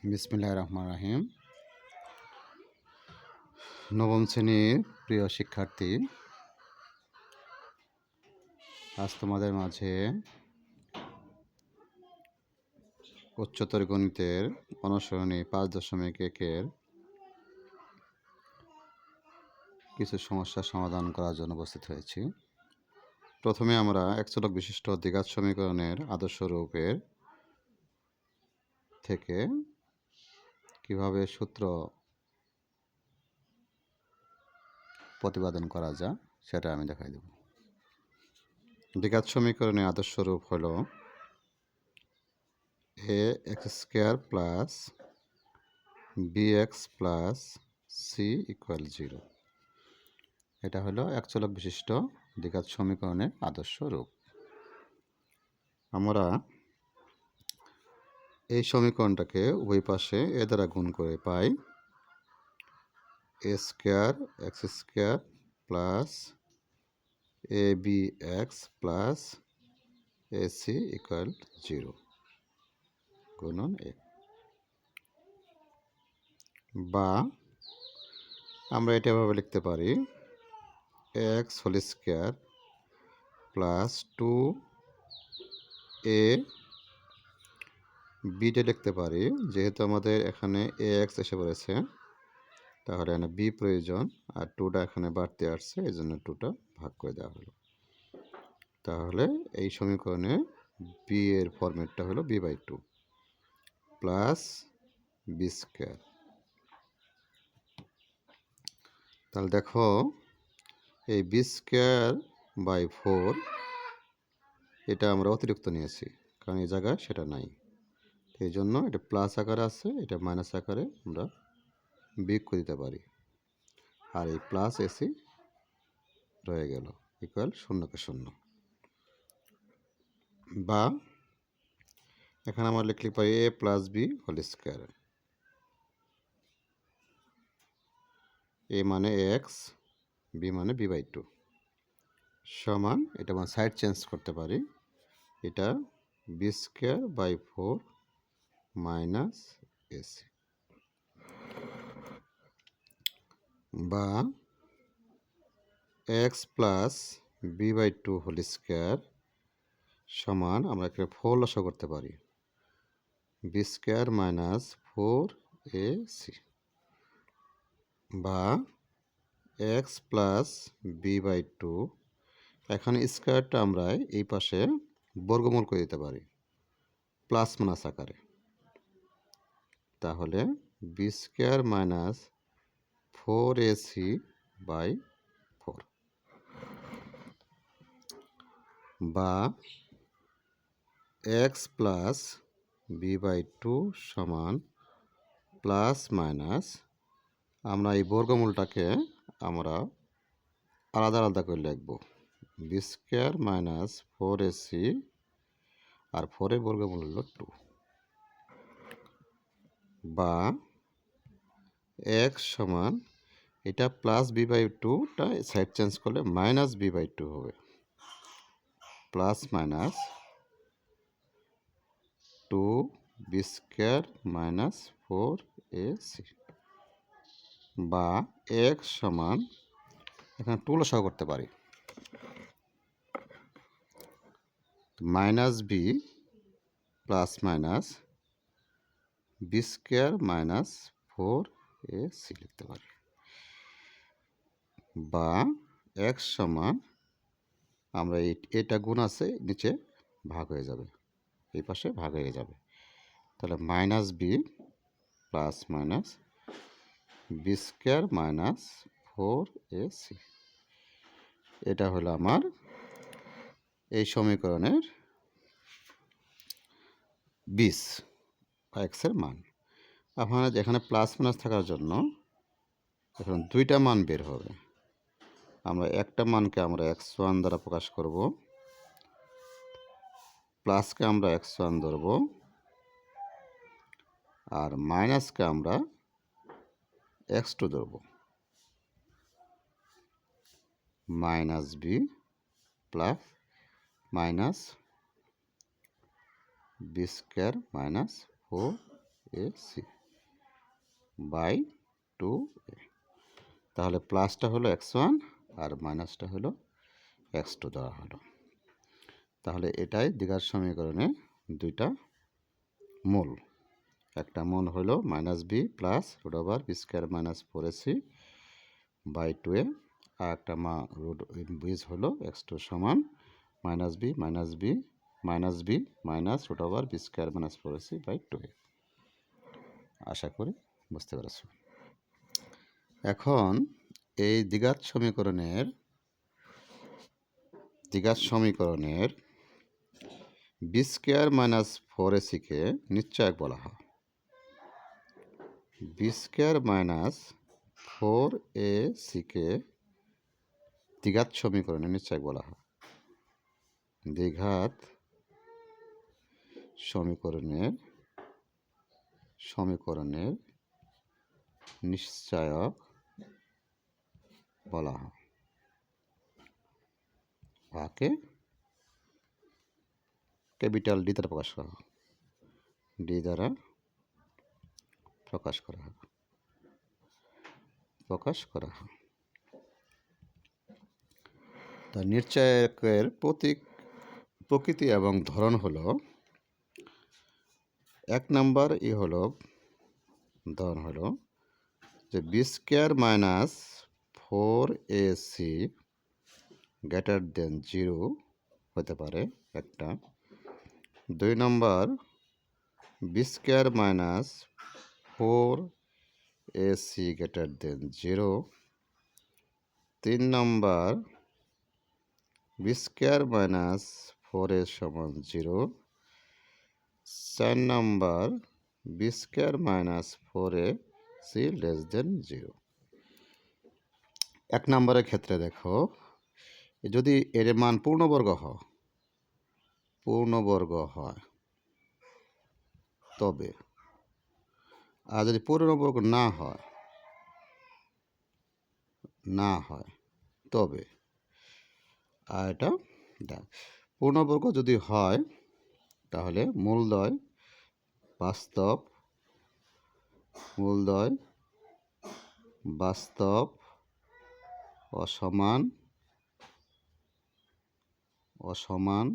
বিসমিল্লাহির রহমানির রহিম। নবম শ্রেণীর প্রিয় শিক্ষার্থী, আজ তোমাদের মাঝে উচ্চতর গণিতের অনুসরণী 5.1-এর কিছু সমস্যার সমাধান করার জন্য উপস্থিত হয়েছি। প্রথমে আমরা এক চলক বিশিষ্ট দ্বিঘাত সমীকরণের আদর্শ রূপের থেকে কিভাবে সূত্র প্রতিপাদন করা যায় সেটা আমি দেখাই দেব। দ্বিঘাত সমীকরণের আদর্শ রূপ হল ax² plus bx plus c = 0। এটা হলো এক চলক বিশিষ্ট দ্বিঘাত সমীকরণের আদর্শ রূপ। আমরা এই সমীকরণটাকে উভয় পাশে এ দ্বারা গুণ করে পাই a² x² plus abx plus ac = 0 গুণন a। বা আমরা এটা এভাবে লিখতে পারি x² প্লাস 2a বিটা লিখতে পারি, যেহেতু আমাদের এখানে ax এসে পড়েছে তাহলে এখানে b প্রয়োজন, আর 2টা এখানে বাড়তে আসছে, এই জন্য 2টা ভাগ করে দেওয়া হলো। তাহলে এই সমীকরণে b এর ফরম্যাটটা হলো b/2 প্লাস b²। তাহলে দেখো এই b²/4 এটা আমরা অতিরিক্ত নিয়েছি, কারণ এই জায়গায় সেটা নাই, এই জন্য এটা প্লাস আকারে আছে, এটা মাইনাস আকারে আমরা বিয়োগ করে দিতে পারি, আর এই প্লাস এসি রয়ে গেল ইকুয়াল 0 বা এখানে আমরা লিখতে পারি a plus b whole square. a মানে x, b মানে b/2 সমান, এটা আমরা সাইড চেঞ্জ করতে পারি, এটা b²/4 মাইনাস এসি, বা x plus b/2 whole square সমান, আমরা এখানে 4 লসাগু করতে পারি, b² মাইনাস 4ac, বা x প্লাস b/2, এখানে স্কয়ারটা আমরা এই পাশে বর্গমূল করে দিতে পারি প্লাস মাইনাস আকারে, তাহলে b² মাইনাস 4ac/4, বা x প্লাস b/2 সমান প্লাস মাইনাস, আমরা এই বর্গমূলটাকে আমরা আলাদা আলাদা করে লিখব, b² মাইনাস 4ac, আর 4-এর বর্গমূল হলো 2, বা x সমান, এটা প্লাস b/2টা সাইড চেঞ্জ করলে মাইনাস b/2 হবে, plus minus 2b² minus 4ac, বা x সমান, এখানে 2 লসাগু করতে পারি, minus b plus minus b² minus 4ac লিখতে পারি, বা x সমান, আমরা এটা গুণ আছে নিচে ভাগ হয়ে যাবে, এই পাশে ভাগ হয়ে যাবে, তাহলে minus b plus minus b² minus 4ac, এটা হলো আমার এই সমীকরণের 20 বা x এর মান। আপনারা এখানে প্লাস মাইনাস থাকার জন্য এখন দুইটা মান বের হবে, আমরা একটা মানকে আমরা x1 দ্বারা প্রকাশ করব, প্লাসকে আমরা x1 ধরব, আর মাইনাসকে আমরা x2 ধরব, minus b plus minus b² মাইনাস এ সি বাই 2a। তাহলে প্লাসটা হলো x1 আর মাইনাসটা হলো x2 দেওয়া হলো। তাহলে এটাই দ্বিঘাত সমীকরণে দুইটা মূল। একটা মূল হলো minus B plus root over B square minus 4ac by 2a, আর একটা বীজ হলো x2 সমান minus B minus root over B square minus 4ac by 2a। আশা করি বুঝতে পেরেছ। এখন এই দ্বিঘাত সমীকরণের বি স্কোয়ার মাইনাস 4ac-কে নিশ্চয়ক বলা হয়। বি স্কোয়ার মাইনাস 4ac-কে দ্বিঘাত সমীকরণের নিশ্চয়ক বলা হয়। দ্বিঘাত সমীকরণের নিশ্চয়ক বলা হয়। তাকে ক্যাপিটাল ডি দ্বারা প্রকাশ করা হয়। তার নিশ্চয়কের প্রকৃতি এবং ধরন হলো, এক নাম্বার ধরন হলো যে B square minus 4ac greater than 0 হতে পারে একটা। 2 number B square minus 4ac greater than 0। 3 number B square minus 4a সমান 0। 4 number B square minus 4ac less than 0। 1 নম্বরের ক্ষেত্রে দেখো, যদি এর মান পূর্ণবর্গ হয় তবে, আর যদি পূর্ণবর্গ না হয় তবে, আর এটা পূর্ণবর্গ যদি হয় তাহলে মূলদ্বয় বাস্তব অসমান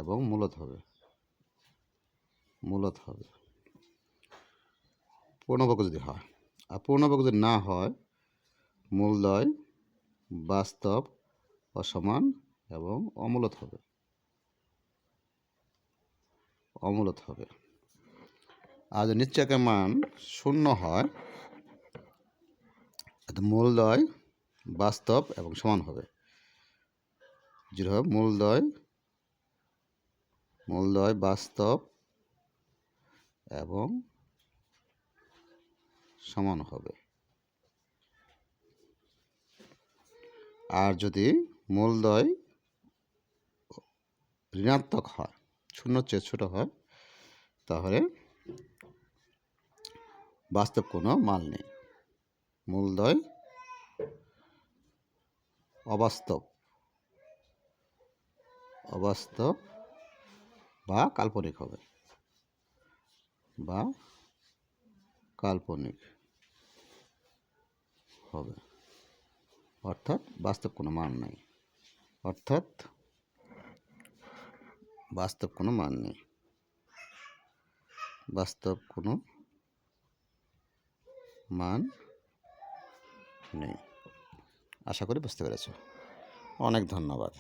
এবং মূলদ হবে। পূর্ণবর্গ যদি হয়, আর পূর্ণবর্গ যদি না হয় মূলদ্বয় বাস্তব অসমান এবং অমূলদ হবে। আর যদি নিশ্চয়কের মান 0 হয়, মূলদ্বয় বাস্তব এবং সমান হবে। 0 হবে মূলদ্বয় বাস্তব এবং সমান হবে। আর যদি মূলদ্বয় ঋণাত্মক হয়, 0 চেয়ে ছোট হয়, তাহলে বাস্তব কোনো মান নেই। মূলদ্বয় অবাস্তব বা কাল্পনিক হবে, অর্থাৎ বাস্তব কোনো মান নেই। বাস্তব কোনো মান নেই। আশা করি বুঝতে পেরেছ। অনেক ধন্যবাদ।